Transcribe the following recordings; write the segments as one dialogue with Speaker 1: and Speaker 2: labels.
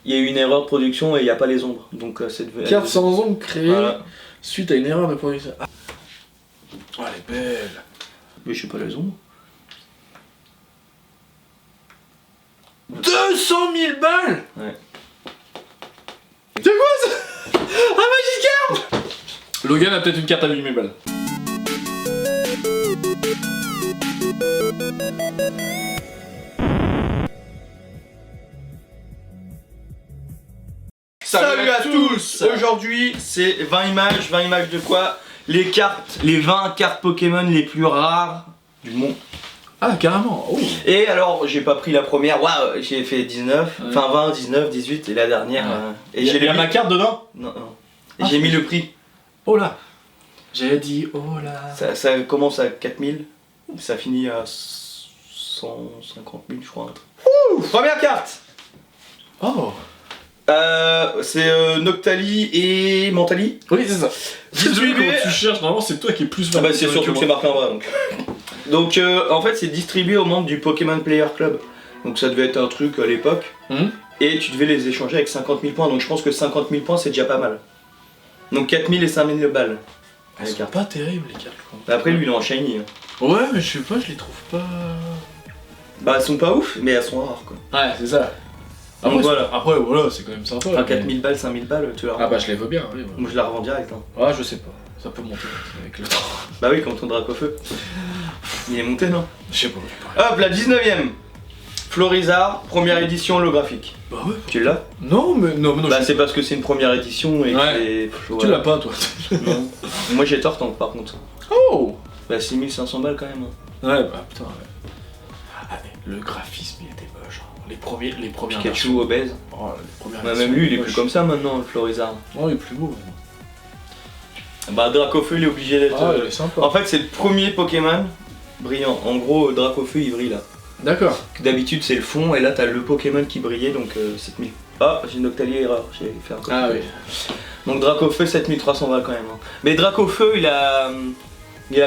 Speaker 1: il y a eu une erreur de production et il n'y a pas les ombres. Donc c'est devenu...
Speaker 2: Carte sans ombre créée
Speaker 1: Voilà.
Speaker 2: suite à une erreur de production. Ah. Oh, elle est belle.
Speaker 1: Mais je sais pas les ombres.
Speaker 2: 200 000 balles.
Speaker 1: Ouais.
Speaker 2: C'est quoi ça? Un Magic Card. Logan a peut-être une carte à 8 000 balles.
Speaker 1: Salut à tous. Aujourd'hui c'est 20 images de quoi? Les cartes, les 20 cartes Pokémon les plus rares du monde.
Speaker 2: Ah carrément, oh.
Speaker 1: Et alors j'ai pas pris la première, waouh, j'ai fait 19,
Speaker 2: ouais.
Speaker 1: enfin 20, 19, 18 et la dernière.
Speaker 2: Ouais.
Speaker 1: Et j'ai
Speaker 2: mis ma carte dedans?
Speaker 1: Non, non. Et j'ai mis le prix.
Speaker 2: Oh là. J'ai dit oh là.
Speaker 1: Ça commence à 4000, ça finit à 150 000 je crois. Ouh, première carte.
Speaker 2: Oh.
Speaker 1: C'est Noctali et Mentali.
Speaker 2: Oui c'est ça.
Speaker 1: Distribué...
Speaker 2: Quand tu cherches, normalement c'est toi qui es plus
Speaker 1: Ah bah c'est surtout que c'est marqué en bas donc. Donc en fait c'est distribué aux membres du Pokémon Player Club. Donc ça devait être un truc à l'époque. Et tu devais les échanger avec 50 000 points. Donc je pense que 50 000 points c'est déjà pas mal. Donc 4 000 et 5 000 balles.
Speaker 2: Elles sont pas terribles les cartes.
Speaker 1: Après lui il est en shiny.
Speaker 2: Ouais mais je sais pas, je les trouve pas...
Speaker 1: Bah elles sont pas ouf mais elles sont rares quoi.
Speaker 2: Ouais c'est ça.
Speaker 1: Donc voilà.
Speaker 2: Après voilà c'est quand même sympa.
Speaker 1: Enfin 4 000 balles, 5 000 balles tu la revends.
Speaker 2: Ah bah je les veux bien, oui.
Speaker 1: Moi je la revends direct. Hein.
Speaker 2: Ah je sais pas, ça peut monter avec le temps.
Speaker 1: Bah oui comme ton Dracofeu. Il est monté non?
Speaker 2: Je sais pas.
Speaker 1: Hop la 19ème. Florizard, première édition holographique.
Speaker 2: Bah ouais.
Speaker 1: Tu l'as?
Speaker 2: Non mais non.
Speaker 1: Bah c'est parce que c'est une première édition et que
Speaker 2: ouais.
Speaker 1: c'est...
Speaker 2: Tu l'as pas toi?
Speaker 1: Non. Moi j'ai Tortank par contre.
Speaker 2: Oh.
Speaker 1: Bah 6500 balles quand même. Hein.
Speaker 2: Ouais bah putain ouais. Ah, le graphisme il était moche. Hein. Les premières
Speaker 1: Pikachu obèse.
Speaker 2: Oh, les premières
Speaker 1: Bah, même lui il est plus comme ça maintenant le Florizard.
Speaker 2: Oh il est plus beau.
Speaker 1: Bah Dracofeu il est obligé d'être...
Speaker 2: Ah il est sympa.
Speaker 1: En fait c'est le premier Pokémon brillant. En gros Dracofeu il brille là.
Speaker 2: D'accord.
Speaker 1: D'habitude c'est le fond et là t'as le Pokémon qui brillait donc 7000. Ah j'ai une Octalie erreur, j'ai fait un code.
Speaker 2: Ah oui.
Speaker 1: Donc Dracofeu 7300 balles quand même. Hein. Mais Dracofeu il a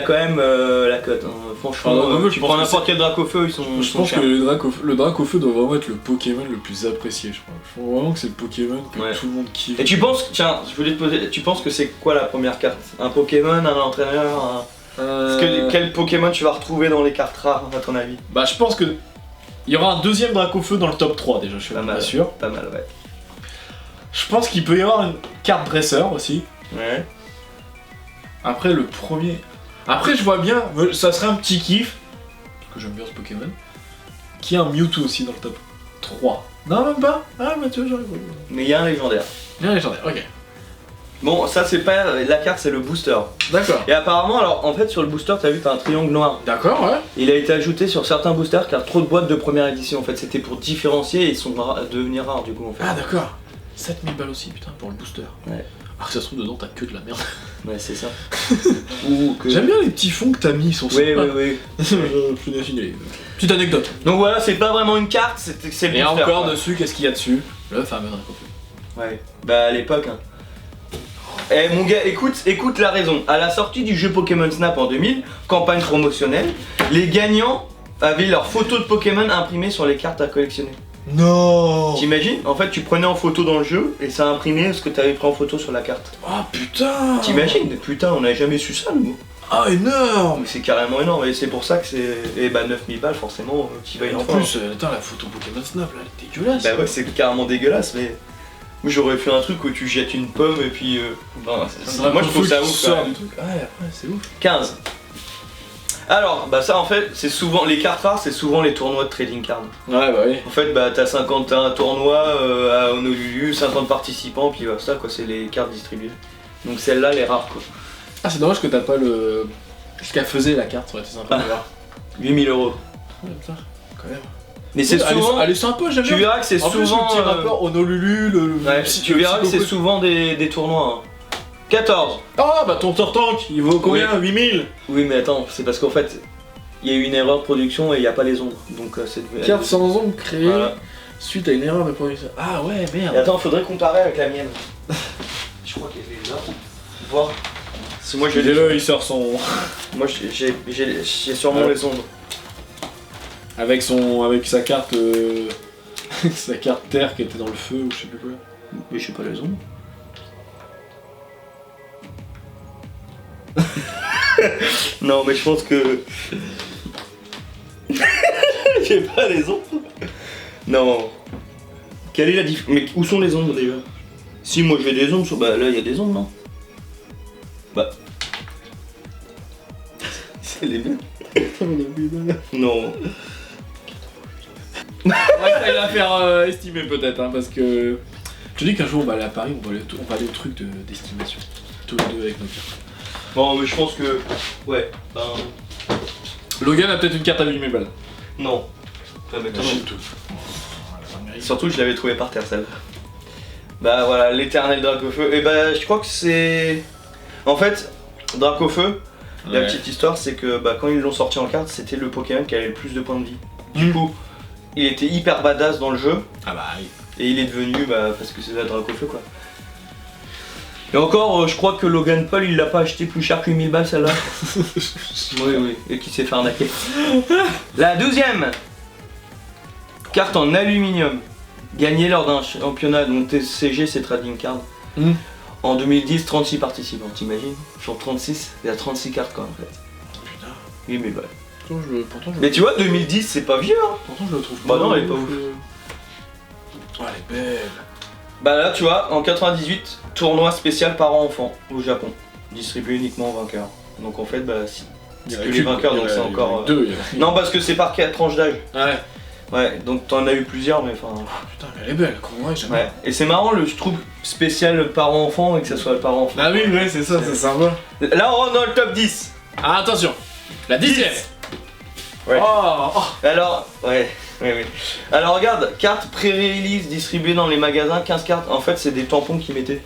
Speaker 1: quand même la cote. Hein. Franchement, tu prends n'importe quel Dracofeu ils sont
Speaker 2: Je pense
Speaker 1: chers.
Speaker 2: que le Dracofeu doit vraiment être le Pokémon le plus apprécié je crois. Je pense vraiment que c'est le Pokémon que tout le monde kiffe.
Speaker 1: Et tu penses, tiens, je voulais te poser, tu penses que c'est quoi la première carte? Un Pokémon, un entraîneur, quel Pokémon tu vas retrouver dans les cartes rares à ton avis?
Speaker 2: Bah je pense que il y aura un deuxième Dracofeu dans le top 3 déjà, je suis pas sûr.
Speaker 1: Pas mal ouais.
Speaker 2: Je pense qu'il peut y avoir une carte dresseur aussi.
Speaker 1: Ouais.
Speaker 2: Après le premier... Après je vois bien, ça serait un petit kiff, parce que j'aime bien ce Pokémon, qui a un Mewtwo aussi dans le top 3. Non même pas. Ah bah tu vois j'arrive.
Speaker 1: Mais il y a un légendaire.
Speaker 2: Il y a un légendaire, ok.
Speaker 1: Bon ça c'est pas la carte, c'est le booster.
Speaker 2: D'accord.
Speaker 1: Et apparemment alors en fait sur le booster t'as vu t'as un triangle noir.
Speaker 2: D'accord ouais.
Speaker 1: Il a été ajouté sur certains boosters car trop de boîtes de première édition en fait, c'était pour différencier et ils sont devenus rares du coup en fait.
Speaker 2: Ah d'accord. 7000 balles aussi putain pour le booster.
Speaker 1: Ouais.
Speaker 2: Alors que ça se trouve dedans t'as que de la merde.
Speaker 1: Ouais c'est ça. Ou que...
Speaker 2: J'aime bien les petits fonds que t'as mis, ils sont
Speaker 1: Oui
Speaker 2: sympas.
Speaker 1: oui.
Speaker 2: Petite anecdote.
Speaker 1: Donc voilà c'est pas vraiment une carte, c'est le booster.
Speaker 2: Et encore
Speaker 1: quoi.
Speaker 2: dessus, qu'est-ce qu'il y a dessus? Le fameux Dracofeu.
Speaker 1: Ouais. Bah à l'époque hein. Eh mon gars, écoute la raison. À la sortie du jeu Pokémon Snap en 2000, campagne promotionnelle, les gagnants avaient leurs photos de Pokémon imprimées sur les cartes à collectionner.
Speaker 2: Non.
Speaker 1: T'imagines? En fait, tu prenais en photo dans le jeu et ça imprimait ce que t'avais pris en photo sur la carte.
Speaker 2: Oh putain.
Speaker 1: T'imagines? Putain, on n'avait jamais su ça nous.
Speaker 2: Ah énorme.
Speaker 1: Mais c'est carrément énorme et c'est pour ça que c'est... Et bah 9000 balles forcément, qui va y
Speaker 2: En plus, attends la photo Pokémon Snap là, elle est dégueulasse.
Speaker 1: Bah ouais, c'est carrément dégueulasse mais... Moi j'aurais fait un truc où tu jettes une pomme et puis... moi je trouve ça ouf.
Speaker 2: Ouais après c'est ouf.
Speaker 1: 15. Alors, bah ça en fait, c'est souvent, les cartes rares, c'est souvent les tournois de trading cards.
Speaker 2: Ouais bah oui.
Speaker 1: En fait, bah t'as 51 tournois à Honolulu, 50 participants, puis ça quoi, c'est les cartes distribuées. Donc celles-là, les rares quoi.
Speaker 2: Ah c'est dommage que t'as pas le... Ce qu'elle faisait la carte, ça aurait été sympa de voir.
Speaker 1: 8000 €.
Speaker 2: Ouais putain, quand même.
Speaker 1: Mais c'est souvent...
Speaker 2: Elle est sympa, j'aime bien.
Speaker 1: Tu verras que c'est
Speaker 2: en
Speaker 1: souvent...
Speaker 2: plus, le petit rapport Honolulu,
Speaker 1: Ouais, tu verras que c'est souvent des tournois. Hein. 14.
Speaker 2: Ah bah ton Tortank, il vaut combien? 8000.
Speaker 1: Oui mais attends, c'est parce qu'en fait, il y a eu une erreur de production et il n'y a pas les ombres. Donc c'est devenu...
Speaker 2: Carte sans ombre créée
Speaker 1: voilà.
Speaker 2: suite à une erreur de production. Ah ouais, merde.
Speaker 1: Et attends, faudrait comparer avec la mienne. Je crois qu'elle est là. Voir. Si moi j'ai
Speaker 2: là, il sort son...
Speaker 1: Moi j'ai sûrement les ombres.
Speaker 2: Avec sa carte... Sa carte terre qui était dans le feu ou je sais plus quoi.
Speaker 1: Mais je sais pas les ombres. Non, mais je pense que. J'ai pas les ombres. Non. Quelle est la différence? Mais où sont les ombres déjà? Si moi j'ai des ombres, bah là il y a des ombres, non? Bah. C'est les mêmes. Non.
Speaker 2: On va essayer de la faire estimer peut-être, hein, parce que. Je te dis qu'un jour on va aller à Paris, on va aller au truc d'estimation. Tous les deux avec nos cartes.
Speaker 1: Bon, mais je pense que. Ouais, ben.
Speaker 2: Logan a peut-être une carte à 8000 balles.
Speaker 1: Non. Ça m'étonne.
Speaker 2: Tout.
Speaker 1: Surtout, je l'avais trouvé par terre, celle-là. Bah voilà, l'éternel Dracofeu. Et bah, je crois que c'est. En fait, Dracofeu, la petite histoire, c'est que bah, quand ils l'ont sorti en carte, c'était le Pokémon qui avait le plus de points de vie. Du coup, il était hyper badass dans le jeu.
Speaker 2: Ah bah oui.
Speaker 1: Et il est devenu, bah, parce que c'est la Dracofeu quoi. Et encore, je crois que Logan Paul, il l'a pas acheté plus cher que 8000 balles celle-là. Oui, et qui s'est fait arnaquer. La 12ème carte en aluminium, gagnée lors d'un championnat, donc TCG c'est Trading Card. En 2010, 36 participants, t'imagines? Sur 36, il y a 36 cartes quoi en fait.
Speaker 2: Putain.
Speaker 1: 8000 balles.
Speaker 2: Pourtant,
Speaker 1: Mais tu vois, 2010 c'est pas vieux hein.
Speaker 2: Pourtant je le trouve
Speaker 1: pas. Bah non, elle est pas ouf.
Speaker 2: Oh, elle est belle.
Speaker 1: Bah là tu vois, en 98, tournoi spécial parents-enfants au Japon, distribué uniquement aux vainqueurs. Donc en fait, bah si. C'est que les vainqueurs, donc c'est encore. Non, parce que c'est par 4 tranches d'âge.
Speaker 2: Ouais.
Speaker 1: Ouais, donc t'en as eu plusieurs, mais enfin.
Speaker 2: Putain, mais elle est belle, comment j'aime.
Speaker 1: Ouais. Et c'est marrant, je trouve spécial parents-enfants et que ça soit le parent-enfant.
Speaker 2: Ah oui, ouais, c'est ça, c'est sympa.
Speaker 1: Là on rentre dans le top 10.
Speaker 2: Ah, attention, la 10ème.
Speaker 1: Ouais.
Speaker 2: Oh.
Speaker 1: Alors, ouais. Alors regarde, carte pré-release distribuée dans les magasins, 15 cartes. En fait, c'est des tampons qu'ils mettaient.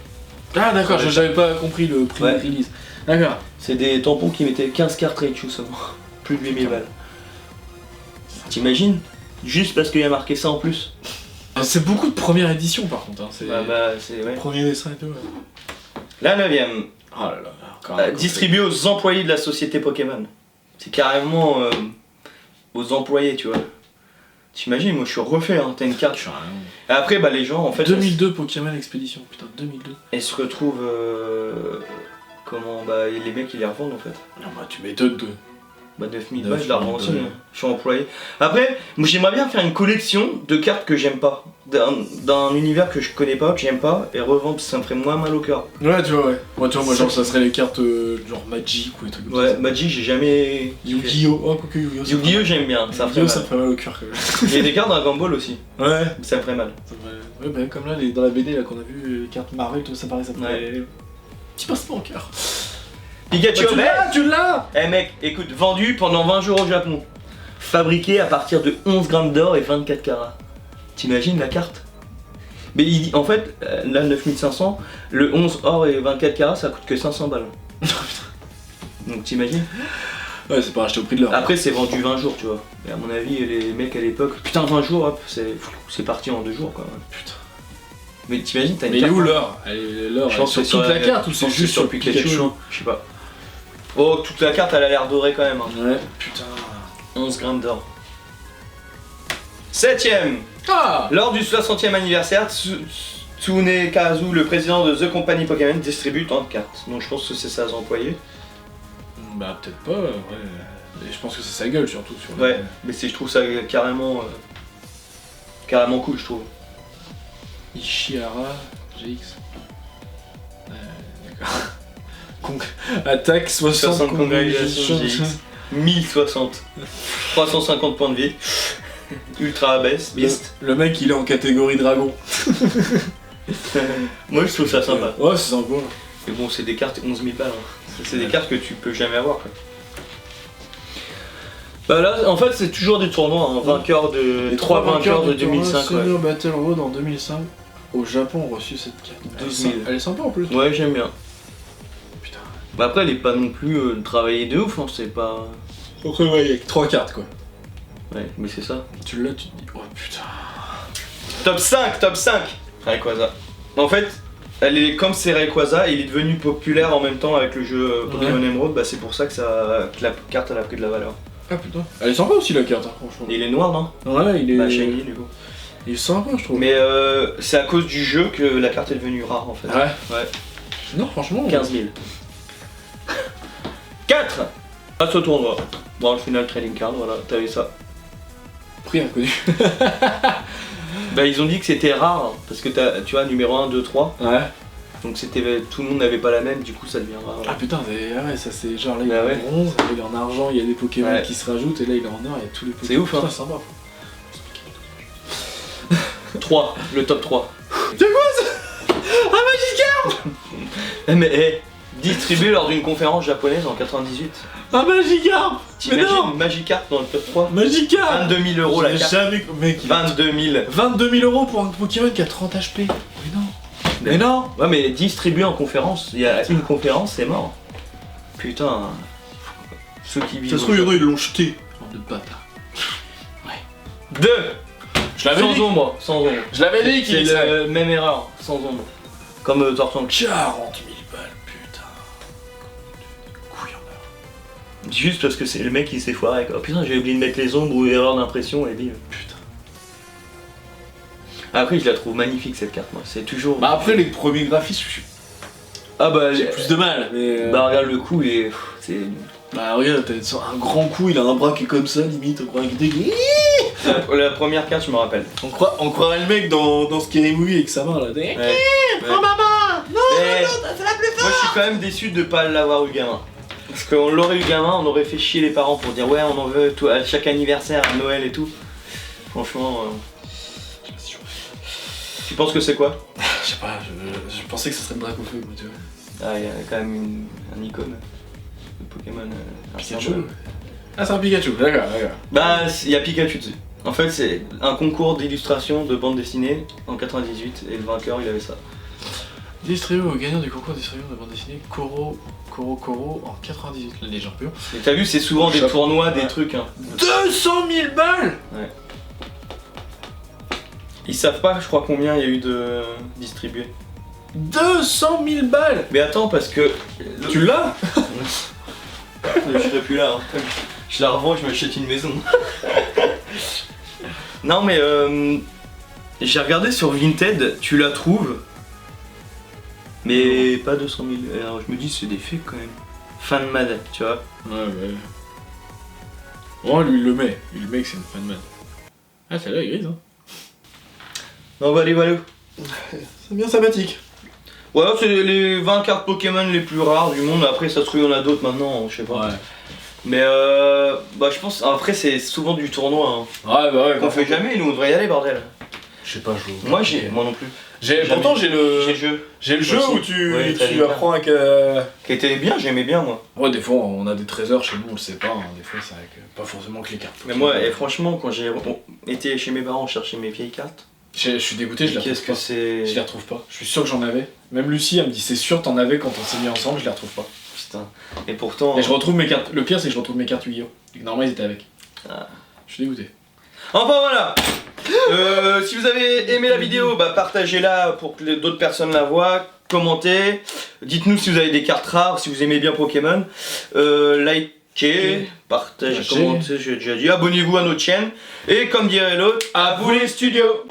Speaker 2: Ah d'accord, j'avais pas compris le prix de release. D'accord.
Speaker 1: C'est des tampons qui mettaient 15 cartes Raichu seulement. Plus de 8000 balles. T'imagines? Juste parce qu'il y a marqué ça en plus.
Speaker 2: C'est beaucoup de première édition par contre. Hein. C'est
Speaker 1: c'est ouais.
Speaker 2: Premier dessin et tout. Ouais.
Speaker 1: La 9ème.
Speaker 2: Oh là là, encore
Speaker 1: distribuée aux employés de la société Pokémon. C'est carrément aux employés, tu vois. T'imagines, moi je suis refait, hein, t'as une carte. Et après, bah les gens en fait.
Speaker 2: 2002 Pokémon Expédition, putain, 2002.
Speaker 1: Et se retrouvent. Comment. Bah les mecs ils les revendent en fait.
Speaker 2: Non, bah tu m'étonnes, toi.
Speaker 1: Bah 9000 balles, je la revends aussi, hein. Je suis employé. Après, moi j'aimerais bien faire une collection de cartes que j'aime pas. D'un univers que je connais pas, que j'aime pas, et revendre, ça me ferait moins mal au cœur.
Speaker 2: Ouais, tu vois, ouais. Moi, tu vois, moi, genre, ça serait les cartes genre Magic ou des trucs comme ça.
Speaker 1: Ouais, Magic, j'ai jamais.
Speaker 2: Yu-Gi-Oh! Oh, quoique Yu-Gi-Oh!
Speaker 1: Yu-Gi-Oh! J'aime bien, ça me
Speaker 2: ferait mal au cœur quand même.
Speaker 1: Il y a des cartes Dragon Ball aussi.
Speaker 2: Ouais.
Speaker 1: Ça me ferait mal.
Speaker 2: Ouais, bah, comme là, dans la BD là qu'on a vu, les cartes Marvel, tout ça paraît, ça ferait. Petit passement au cœur.
Speaker 1: Pikachu,
Speaker 2: bah, tu l'as!
Speaker 1: Eh mec, écoute, vendu pendant 20 jours au Japon. Fabriqué à partir de 11 grammes d'or et 24 carats. T'imagines la carte? Mais en fait, là 9500, le 11 or et 24 carats ça coûte que 500 balles. Donc t'imagines?
Speaker 2: Ouais, c'est pas acheté au prix de l'or.
Speaker 1: Après c'est vendu 20 jours, tu vois. Et à mon avis, les mecs à l'époque, putain 20 jours, hop, c'est parti en 2 jours quoi. Putain. Mais t'imagines, t'as une carte.
Speaker 2: Mais il est où l'or? L'or,
Speaker 1: je pense
Speaker 2: sur toute la carte ou c'est juste sur le Pikachu?
Speaker 1: Je sais pas. Oh, toute la carte elle a l'air dorée quand même. Hein.
Speaker 2: Ouais, putain.
Speaker 1: 11 grammes d'or. 7ème.
Speaker 2: Ah.
Speaker 1: Lors du 60e anniversaire, Tsunekazu, le président de The Company Pokémon, distribue tant de cartes. Donc je pense que c'est ça les employés.
Speaker 2: Bah peut-être pas, ouais. Et je pense que c'est sa gueule surtout.
Speaker 1: Ouais, mais je trouve ça carrément cool, je trouve.
Speaker 2: Ishihara GX. D'accord. Attaque 60
Speaker 1: congrégations GX. 1060. 350 points de vie. Ultra abaisse, beast.
Speaker 2: Le mec il est en catégorie dragon.
Speaker 1: Moi je trouve ça sympa.
Speaker 2: Ouais, c'est sympa.
Speaker 1: Mais bon, c'est des cartes 11 000 balles. Hein. C'est des cartes que tu peux jamais avoir. Quoi. Bah là, en fait, c'est toujours des tournois. Hein. Vainqueurs de 3 vainqueurs de 2005.
Speaker 2: Senior Battle Road en 2005. Au Japon, ont reçu cette carte.
Speaker 1: 2000.
Speaker 2: Elle est sympa en plus.
Speaker 1: Ouais, j'aime bien.
Speaker 2: Putain.
Speaker 1: Bah après, elle est pas non plus travaillée de ouf. Hein. C'est pas.
Speaker 2: Après, ouais, il y a que 3 cartes quoi.
Speaker 1: Ouais, mais c'est ça.
Speaker 2: Tu l'as, tu te dis, oh putain.
Speaker 1: Top 5 Rayquaza. En fait, elle est comme c'est Rayquaza, il est devenu populaire en même temps avec le jeu Pokémon Emerald, bah c'est pour ça que la carte elle a pris de la valeur.
Speaker 2: Ah putain. Elle est sympa aussi la carte, hein, franchement.
Speaker 1: Et il est noir, non?
Speaker 2: Ouais, il est.
Speaker 1: Bah shiny du coup.
Speaker 2: Il est sympa, je trouve.
Speaker 1: Mais c'est à cause du jeu que la carte est devenue rare en fait.
Speaker 2: Ouais.
Speaker 1: Ouais.
Speaker 2: Non, franchement.
Speaker 1: 15 000. 4. Passe au tournoi. Bon, le final trading card, voilà, t'avais ça.
Speaker 2: Prix inconnu.
Speaker 1: Bah, ils ont dit que c'était rare, hein, parce que tu vois, numéro 1, 2, 3.
Speaker 2: Ouais.
Speaker 1: Donc tout le monde n'avait pas la même, du coup ça devient rare.
Speaker 2: Ah putain, ouais, ça c'est genre là il est
Speaker 1: Bah
Speaker 2: en
Speaker 1: ouais.
Speaker 2: bronze, il est en argent, il y a des Pokémon
Speaker 1: Ouais.
Speaker 2: qui se rajoutent et là il est en or, il y a tous les Pokémon.
Speaker 1: C'est ouf, hein.
Speaker 2: Putain, sympa.
Speaker 1: 3, le top 3.
Speaker 2: C'est quoi ça? Un Magikarp.
Speaker 1: Mais distribué lors d'une conférence japonaise en 98.
Speaker 2: Un Magikarp. Mais non.
Speaker 1: T'imagines Magikarp dans le top 3?
Speaker 2: Magikarp.
Speaker 1: 22 000 € la
Speaker 2: J'ai
Speaker 1: carte.
Speaker 2: jamais... Mec,
Speaker 1: 22 000.
Speaker 2: 22 000 € pour un Pokémon qui a 30 HP. Mais non. Mais non.
Speaker 1: Ouais, mais distribué en conférence, il y a une conférence, c'est mort. Putain. Ceux qui vivent.
Speaker 2: Ça se trouve, il y en a, ils l'ont jeté. Bande de bâtards.
Speaker 1: 2.
Speaker 2: Je l'avais
Speaker 1: Sans
Speaker 2: dit.
Speaker 1: ombre, sans ombre.
Speaker 2: Je l'avais dit qu'il
Speaker 1: C'est
Speaker 2: serait.
Speaker 1: la même erreur, sans ombre. Comme Tortank.
Speaker 2: 40 000 balles, putain. Couille en or.
Speaker 1: Juste parce que c'est le mec qui s'est foiré. Oh putain, j'ai oublié de mettre les ombres ou erreur d'impression et bim.
Speaker 2: Putain.
Speaker 1: Après, je la trouve magnifique cette carte, moi. C'est toujours.
Speaker 2: Bah après, les premiers graphismes,
Speaker 1: Ah bah,
Speaker 2: j'ai plus de mal. Mais
Speaker 1: bah regarde le coup et. C'est.
Speaker 2: bah regarde, t'as un grand coup, il a un bras qui est comme ça, limite, on croirait qu'il est...
Speaker 1: La première carte, je me rappelle.
Speaker 2: On croirait le mec dans Scary Movie avec sa main là.
Speaker 1: Ouais.
Speaker 2: Prends ma main. Non,
Speaker 1: Mais-
Speaker 2: c'est la plus
Speaker 1: Moi, je suis quand même déçu de pas l'avoir eu gamin. Parce qu'on l'aurait eu gamin, on aurait fait chier les parents pour dire ouais, on en veut tout, à chaque anniversaire, à Noël et tout. Franchement. Tu penses que c'est quoi?
Speaker 2: Je sais pas, je pensais que ce serait le Dracofeu, moi, tu vois.
Speaker 1: Ah, il y a quand même un icône de Pokémon. Un
Speaker 2: Pikachu.
Speaker 1: symbole.
Speaker 2: Ah, c'est un Pikachu, d'accord.
Speaker 1: Bah, il y a Pikachu dessus. En fait, c'est un concours d'illustration de bande dessinée en 98 et le vainqueur il avait ça.
Speaker 2: Distribué au gagnant du concours distribué de bande dessinée Koro en 98, là, les champions.
Speaker 1: Et t'as vu, c'est souvent des
Speaker 2: Chapeau.
Speaker 1: tournois, des
Speaker 2: Ouais.
Speaker 1: trucs. Hein.
Speaker 2: 200 000 balles.
Speaker 1: Ils savent pas, je crois, combien il y a eu de distribués.
Speaker 2: 200 000 balles.
Speaker 1: Mais attends, parce que.
Speaker 2: Tu l'as?
Speaker 1: Je serai plus là. Hein. Je la revends, je m'achète une maison. Non, mais j'ai regardé sur Vinted, tu la trouves. Mais pas 200 000. Alors je me dis, c'est des fakes quand même. Fanman, tu vois.
Speaker 2: Ouais. Oh, lui, il le met que c'est une fanman. Ah, celle-là est grise, hein.
Speaker 1: Non, bah, allez, voilà.
Speaker 2: C'est bien sympathique.
Speaker 1: Voilà, c'est les 20 cartes Pokémon les plus rares du monde. Après, ça se trouve, il y en a d'autres maintenant, je sais pas.
Speaker 2: Ouais.
Speaker 1: Mais bah, je pense. Après, c'est souvent du tournoi. Hein.
Speaker 2: Ouais,
Speaker 1: Qu'on fait jamais, nous on devrait y aller, bordel.
Speaker 2: Je sais pas, je...
Speaker 1: Moi, moi non plus.
Speaker 2: Pourtant, j'ai le
Speaker 1: jeu.
Speaker 2: J'ai le jeu
Speaker 1: Aussi.
Speaker 2: où tu,
Speaker 1: Ouais, t'as
Speaker 2: tu
Speaker 1: les
Speaker 2: apprends avec...
Speaker 1: Qui était bien, j'aimais bien, moi.
Speaker 2: Ouais, des fois, on a des trésors chez nous, on le sait pas. Hein. Des fois, c'est avec... pas forcément que les cartes.
Speaker 1: Mais moi, et franchement, quand j'ai été chez mes parents chercher mes vieilles cartes,
Speaker 2: Je suis dégoûté, je les retrouve
Speaker 1: qu'est-ce que
Speaker 2: pas.
Speaker 1: c'est.
Speaker 2: Je les retrouve pas. Je suis sûr que j'en avais. Même Lucie, elle me dit c'est sûr t'en avais quand on s'est mis ensemble, je les retrouve pas.
Speaker 1: Putain. Et pourtant.
Speaker 2: Et je retrouve mes cartes. Le pire, c'est que je retrouve mes cartes Yu-Gi-Oh! Normalement, ils étaient avec.
Speaker 1: Ah.
Speaker 2: Je suis dégoûté.
Speaker 1: Enfin voilà. Si vous avez aimé la vidéo, bah partagez-la pour que d'autres personnes la voient. Commentez. Dites-nous si vous avez des cartes rares, si vous aimez bien Pokémon. Likez, partagez, commentez, j'ai déjà dit. Abonnez-vous à notre chaîne. Et comme dirait l'autre, à vous les studios.